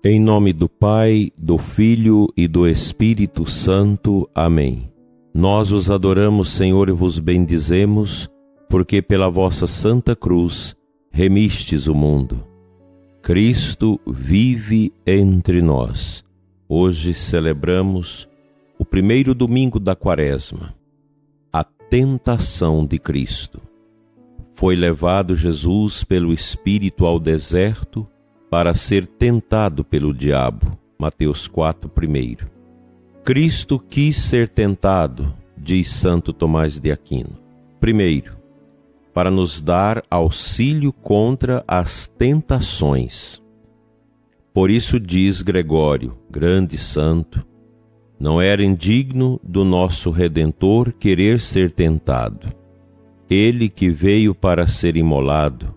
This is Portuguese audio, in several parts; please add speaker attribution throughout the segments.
Speaker 1: Em nome do Pai, do Filho e do Espírito Santo. Amém. Nós os adoramos, Senhor, e vos bendizemos, porque pela vossa Santa Cruz remistes o mundo. Cristo vive entre nós. Hoje celebramos o primeiro domingo da Quaresma, a tentação de Cristo. Foi levado Jesus pelo Espírito ao deserto para ser tentado pelo diabo. Mateus 4, 1. Cristo quis ser tentado, diz Santo Tomás de Aquino. Primeiro, para nos dar auxílio contra as tentações. Por isso diz Gregório, grande santo, não era indigno do nosso Redentor querer ser tentado. Ele que veio para ser imolado,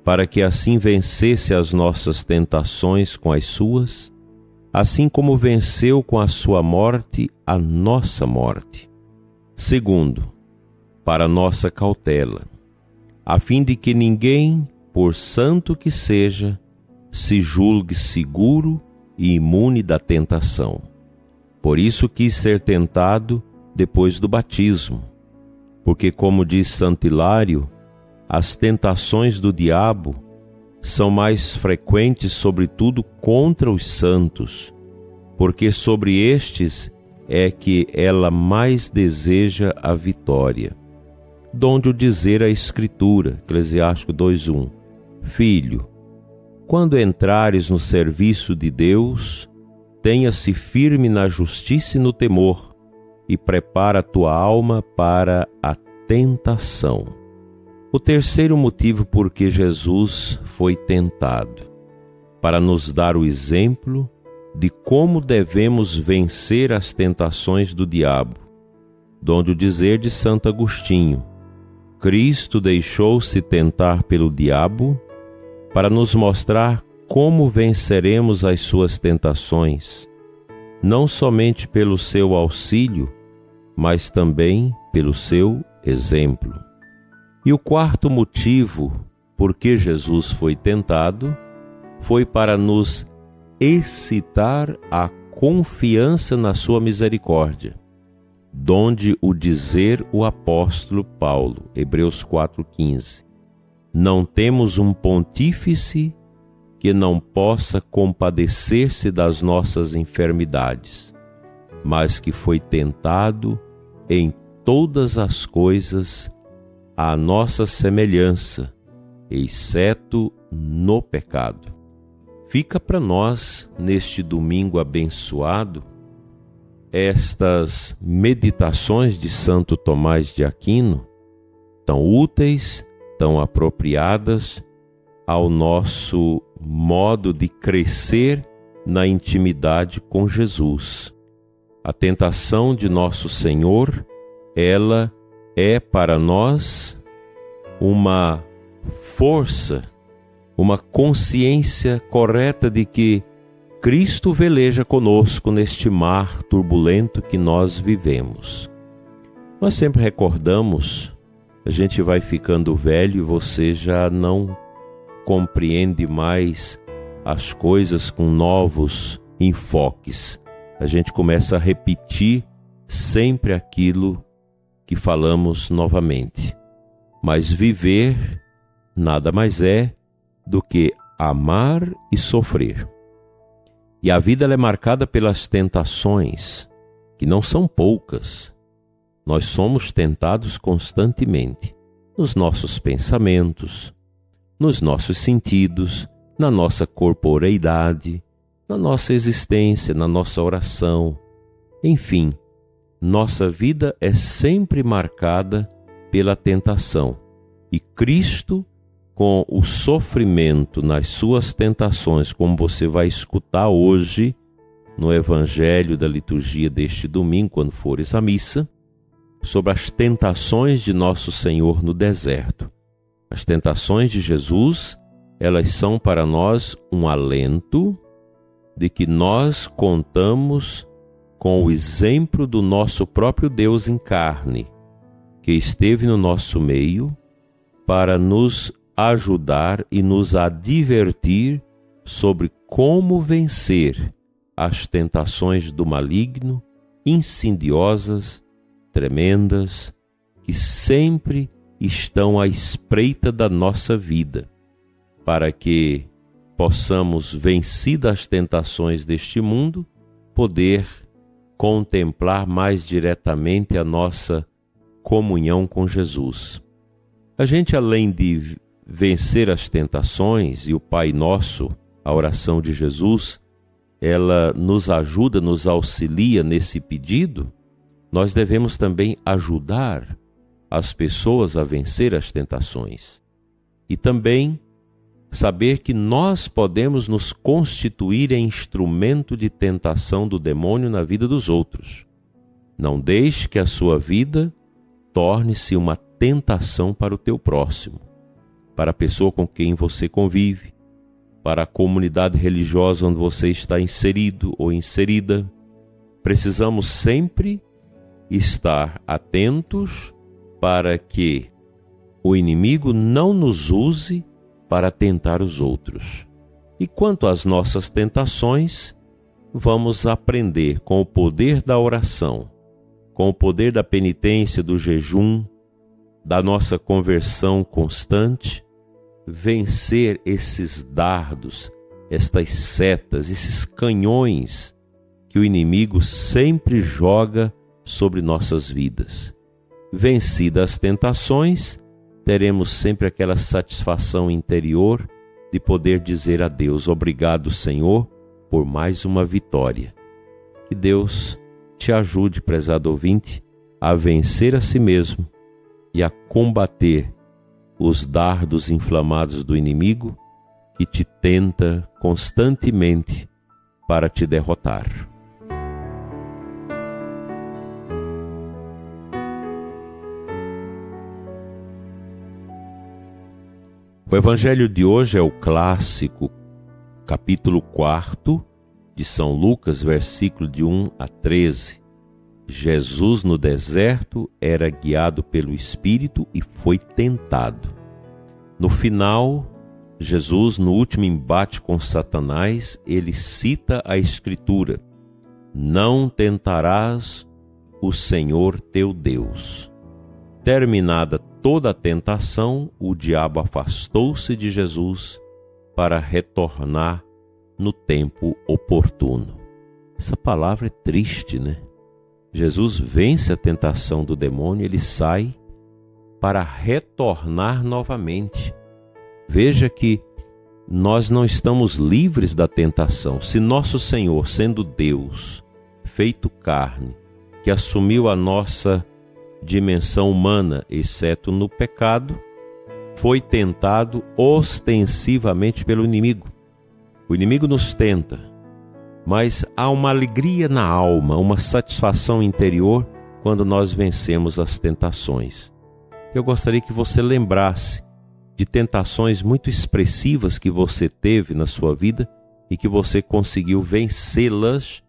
Speaker 1: para que assim vencesse as nossas tentações com as suas, assim como venceu com a sua morte a nossa morte. Segundo, para nossa cautela, a fim de que ninguém, por santo que seja, se julgue seguro e imune da tentação. Por isso quis ser tentado depois do batismo, porque, como diz Santo Hilário, as tentações do diabo são mais frequentes, sobretudo, contra os santos, porque sobre estes é que ela mais deseja a vitória. Donde o dizer a Escritura, Eclesiástico 2:1, Filho, quando entrares no serviço de Deus, tenha-se firme na justiça e no temor, e prepara a tua alma para a tentação. O terceiro motivo por que Jesus foi tentado, para nos dar o exemplo de como devemos vencer as tentações do diabo, donde o dizer de Santo Agostinho, Cristo deixou-se tentar pelo diabo para nos mostrar como venceremos as suas tentações, não somente pelo seu auxílio, mas também pelo seu exemplo. E o quarto motivo por que Jesus foi tentado foi para nos excitar a confiança na sua misericórdia, donde o dizer o apóstolo Paulo, Hebreus 4:15, não temos um pontífice que não possa compadecer-se das nossas enfermidades, mas que foi tentado em todas as coisas à nossa semelhança, exceto no pecado. Fica para nós, neste domingo abençoado, estas meditações de Santo Tomás de Aquino, tão úteis, tão apropriadas ao nosso modo de crescer na intimidade com Jesus. A tentação de nosso Senhor, ela é para nós uma força, uma consciência correta de que Cristo veleja conosco neste mar turbulento que nós vivemos. Nós sempre recordamos, a gente vai ficando velho e você já não compreende mais as coisas com novos enfoques. A gente começa a repetir sempre aquilo que falamos novamente. Mas viver nada mais é do que amar e sofrer. E a vida ela é marcada pelas tentações, que não são poucas. Nós somos tentados constantemente, nos nossos pensamentos, nos nossos sentidos, na nossa corporeidade, na nossa existência, na nossa oração. Enfim, nossa vida é sempre marcada pela tentação. E Cristo, com o sofrimento nas suas tentações, como você vai escutar hoje no Evangelho da liturgia deste domingo, quando fores à missa, sobre as tentações de nosso Senhor no deserto. As tentações de Jesus, elas são para nós um alento de que nós contamos com o exemplo do nosso próprio Deus em carne, que esteve no nosso meio para nos ajudar e nos advertir sobre como vencer as tentações do maligno, insidiosas, tremendas, que sempre estão à espreita da nossa vida, para que possamos, vencidas as tentações deste mundo, poder contemplar mais diretamente a nossa comunhão com Jesus. A gente, além de vencer as tentações, e o Pai Nosso, a oração de Jesus, ela nos ajuda, nos auxilia nesse pedido, nós devemos também ajudar as pessoas a vencer as tentações. E também saber que nós podemos nos constituir em instrumento de tentação do demônio na vida dos outros. Não deixe que a sua vida torne-se uma tentação para o teu próximo, para a pessoa com quem você convive, para a comunidade religiosa onde você está inserido ou inserida. Precisamos sempre estar atentos para que o inimigo não nos use para tentar os outros. E quanto às nossas tentações, vamos aprender com o poder da oração, com o poder da penitência, do jejum, da nossa conversão constante, vencer esses dardos, estas setas, esses canhões que o inimigo sempre joga sobre nossas vidas. Vencidas as tentações, teremos sempre aquela satisfação interior de poder dizer a Deus: obrigado, Senhor, por mais uma vitória. Que Deus te ajude, prezado ouvinte, a vencer a si mesmo e a combater os dardos inflamados do inimigo que te tenta constantemente para te derrotar. O evangelho de hoje é o clássico capítulo 4 de São Lucas, versículo de 1 a 13. Jesus no deserto era guiado pelo Espírito e foi tentado. No final, Jesus, no último embate com Satanás, ele cita a Escritura: não tentarás o Senhor teu Deus. Terminada toda a tentação, o diabo afastou-se de Jesus para retornar no tempo oportuno. Essa palavra é triste, né? Jesus vence a tentação do demônio, ele sai para retornar novamente. Veja que nós não estamos livres da tentação. Se nosso Senhor, sendo Deus, feito carne, que assumiu a nossa dimensão humana, exceto no pecado, foi tentado ostensivamente pelo inimigo. O inimigo nos tenta, mas há uma alegria na alma, uma satisfação interior quando nós vencemos as tentações. Eu gostaria que você lembrasse de tentações muito expressivas que você teve na sua vida e que você conseguiu vencê-las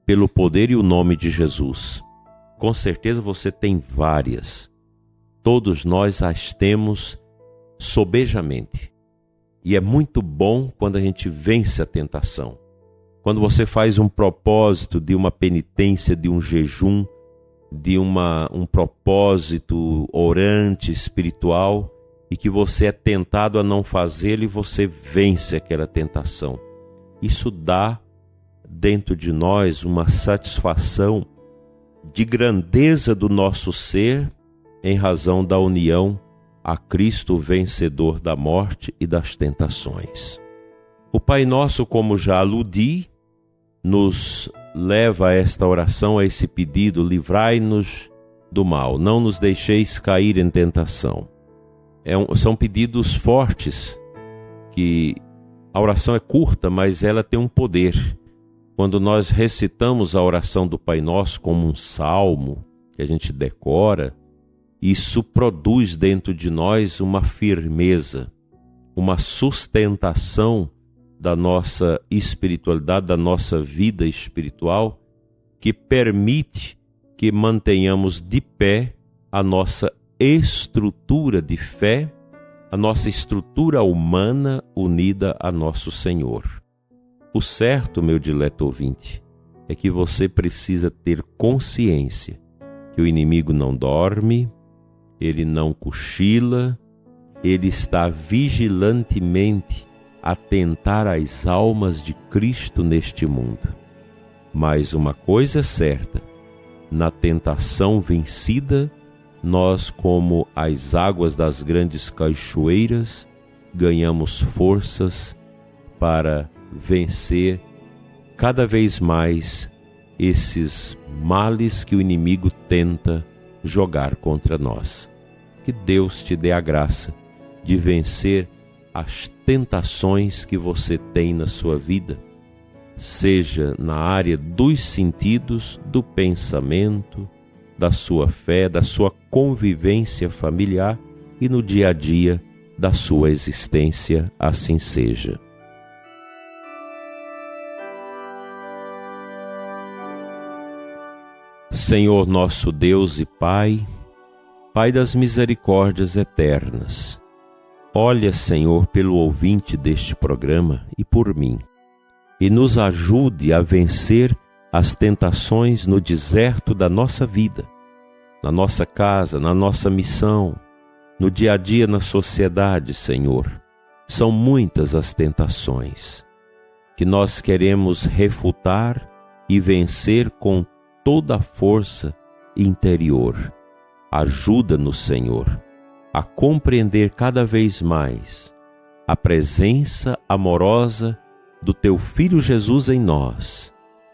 Speaker 1: pelo poder e o nome de Jesus. Com certeza você tem várias. Todos nós as temos sobejamente. E é muito bom quando a gente vence a tentação. Quando você faz um propósito de uma penitência, de um jejum, de um propósito orante, espiritual, e que você é tentado a não fazê-lo e você vence aquela tentação. Isso dá dentro de nós uma satisfação de grandeza do nosso ser em razão da união a Cristo, vencedor da morte e das tentações. O Pai Nosso, como já aludi, nos leva a esta oração, a esse pedido: livrai-nos do mal, não nos deixeis cair em tentação. São pedidos fortes, que a oração é curta, mas ela tem um poder. Quando nós recitamos a oração do Pai Nosso como um salmo que a gente decora, isso produz dentro de nós uma firmeza, uma sustentação da nossa espiritualidade, da nossa vida espiritual, que permite que mantenhamos de pé a nossa estrutura de fé a nossa estrutura humana unida a nosso Senhor. O certo, meu dileto ouvinte, é que você precisa ter consciência que o inimigo não dorme, ele não cochila, ele está vigilantemente a tentar as almas de Cristo neste mundo. Mas uma coisa é certa, na tentação vencida, nós, como as águas das grandes cachoeiras, ganhamos forças para vencer cada vez mais esses males que o inimigo tenta jogar contra nós. Que Deus te dê a graça de vencer as tentações que você tem na sua vida, seja na área dos sentidos, do pensamento, da sua fé, da sua convivência familiar e no dia a dia da sua existência, assim seja. Senhor nosso Deus e Pai, Pai das misericórdias eternas, olha, Senhor, pelo ouvinte deste programa e por mim, e nos ajude a vencer as tentações no deserto da nossa vida, na nossa casa, na nossa missão, no dia a dia na sociedade, Senhor. São muitas as tentações que nós queremos refutar e vencer com toda a força interior. Ajuda-nos, Senhor, a compreender cada vez mais a presença amorosa do Teu Filho Jesus em nós,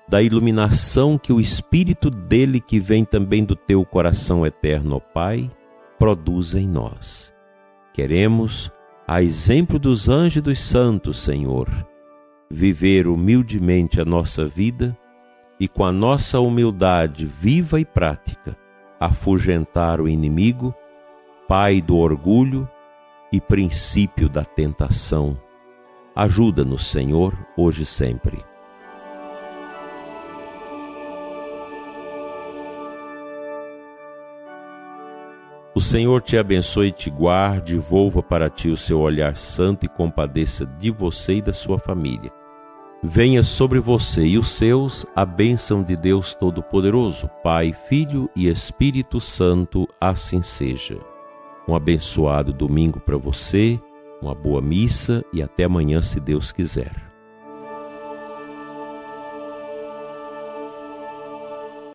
Speaker 1: da iluminação que o Espírito dele, que vem também do Teu coração eterno, ó Pai, produz em nós. Queremos, a exemplo dos anjos e dos santos, Senhor, viver humildemente a nossa vida e com a nossa humildade viva e prática, afugentar o inimigo, pai do orgulho e princípio da tentação. Ajuda-nos, Senhor, hoje e sempre. O Senhor te abençoe e te guarde, volva para ti o seu olhar santo e compadeça de você e da sua família. Venha sobre você e os seus a bênção de Deus Todo-Poderoso, Pai, Filho e Espírito Santo, assim seja. Um abençoado domingo para você, uma boa missa e até amanhã, se Deus quiser.